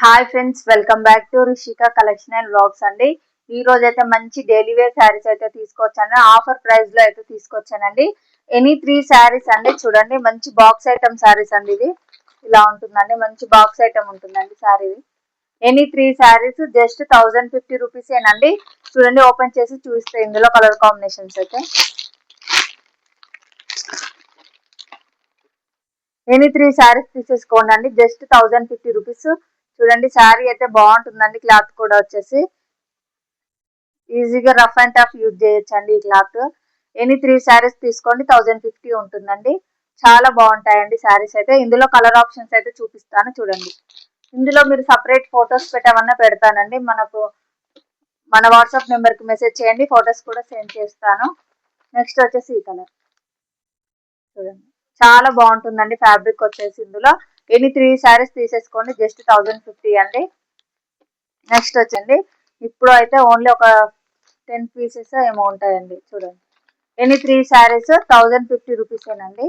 Hi friends, welcome back to Rishika collection and vlogs అండి. ఈ రోజు అయితే మంచి డైలీ వేర్ శారీస్ అయితే తీసుకొచ్చాను. ఆఫర్ ప్రైస్ లో అయితే తీసుకొచ్చానండి. ఎనీ 3 శారీస్ అండి. చూడండి, మంచి బాక్స్ ఐటమ్ శారీస్ అండి. ఇది ఇలా ఉంటుందండి. మంచి బాక్స్ ఐటమ్ ఉంటుందండి sari. Any 3 saris just 1050 rupees ఏనండి. చూడండి, ఓపెన్ చేసి చూస్తే ఇందులో కలర్ కాంబినేషన్స్ అయితే ఎనీ 3 శారీస్ తీసేసుకోండి అండి. Just 1050 rupees. చూడండి, శారీ అయితే బాగుంటుందండి. క్లాత్ కూడా వచ్చేసి ఈజీగా రఫ్ అండ్ టఫ్ యూజ్ చేయొచ్చండి ఈ క్లాత్. ఎనీ 3 శారీస్ తీసుకోండి, 1050 ఉంటుందండి. చాలా బాగుంటాయండి శారీస్ అయితే. ఇందులో కలర్ ఆప్షన్స్ అయితే చూపిస్తాను చూడండి. ఇందులో మీరు సపరేట్ ఫొటోస్ పెట్టమన్నా పెడతానండి. మన వాట్సాప్ నెంబర్ కి మెసేజ్ చేయండి, ఫొటోస్ కూడా సెండ్ చేస్తాను. నెక్స్ట్ వచ్చేసి ఈ కలర్ చూడండి, చాలా బాగుంటుందండి. ఫ్యాబ్రిక్ వచ్చేసి ఇందులో ఎనీ 3 శారీస్ తీసేసుకోండి, జస్ట్ 1050 అండి. నెక్స్ట్ వచ్చండి, ఇప్పుడు అయితే ఓన్లీ ఒక 10 పీసెస్ ఏమో ఉంటాయండి. చూడండి, ఎనీ 3 శారీస్ 1050 రూపీసేనండి.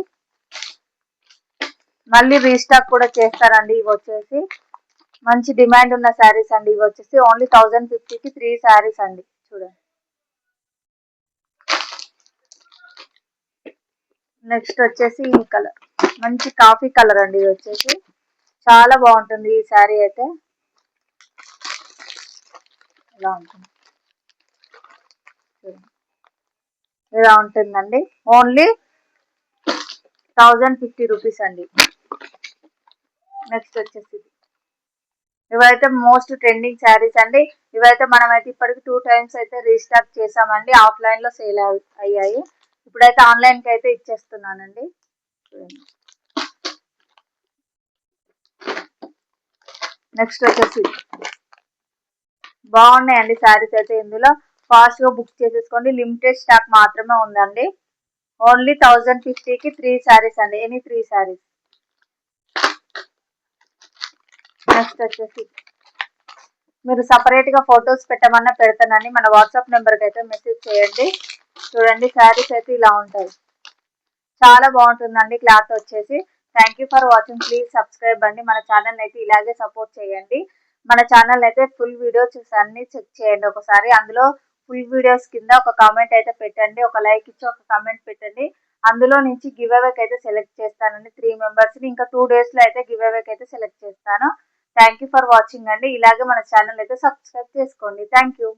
మళ్ళీ రీస్టాక్ కూడా చేస్తారండి. ఇవి వచ్చేసి మంచి డిమాండ్ ఉన్న శారీస్ అండి. ఇవి వచ్చేసి ఓన్లీ 1050కి 3 శారీస్ అండి. చూడండి, నెక్స్ట్ వచ్చేసి ఈ కలర్ మంచి కాఫీ కలర్ అండి. ఇది వచ్చేసి చాలా బాగుంటుంది ఈ శారీ అయితే. ఇలా ఉంటుంది, ఇలా ఉంటుందండి. ఓన్లీ 1050 రూపీస్ అండి. నెక్స్ట్ వచ్చేసి ఇవైతే మోస్ట్ ట్రెండింగ్ శారీస్ అండి. ఇవైతే మనమైతే ఇప్పటికి 2 టైమ్స్ అయితే రీస్టాక్ చేసామండి. ఆఫ్లైన్ లో సేల్ అయ్యాయి. ఇప్పుడైతే ఆన్లైన్ కి అయితే ఇచ్చేస్తున్నానండి. నెక్స్ట్ వచ్చేసి బాగున్నాయండి శారీస్ అయితే. ఇందులో ఫాస్ట్ గా బుక్ చేసేసుకోండి, లిమిటెడ్ స్టాక్ మాత్రమే ఉందండి. ఓన్లీ 1050కి 3 శారీస్ అండి. ఎనీ 3 శారీస్. నెక్స్ట్ వచ్చేసి మీరు సపరేట్ గా ఫొటోస్ పెట్టమన్నా పెడతానని మన వాట్సాప్ నెంబర్ కి అయితే మెసేజ్ చేయండి. చూడండి, శారీస్ అయితే ఇలా ఉంటాయి. చాలా బాగుంటుందండి క్లాత్ వచ్చేసి. Thank you for watching. Please subscribe అండి. మన ఛానల్ అయితే ఇలాగే సపోర్ట్ చేయండి. మన ఛానల్ అయితే ఫుల్ వీడియోస్ అన్ని చెక్ చేయండి ఒకసారి. అందులో ఫుల్ వీడియోస్ కింద ఒక కామెంట్ అయితే పెట్టండి, ఒక లైక్ ఇచ్చి ఒక కామెంట్ పెట్టండి. అందులో నుంచి గివ్ అవేకి అయితే సెలెక్ట్ చేస్తానండి 3 మెంబర్స్ని. ఇంకా 2 డేస్ లో అయితే గివ్ అవేకి అయితే సెలెక్ట్ చేస్తాను. థ్యాంక్ యూ ఫర్ వాచింగ్ అండి. ఇలాగే మన ఛానల్ అయితే సబ్స్క్రైబ్ చేసుకోండి. Thank you.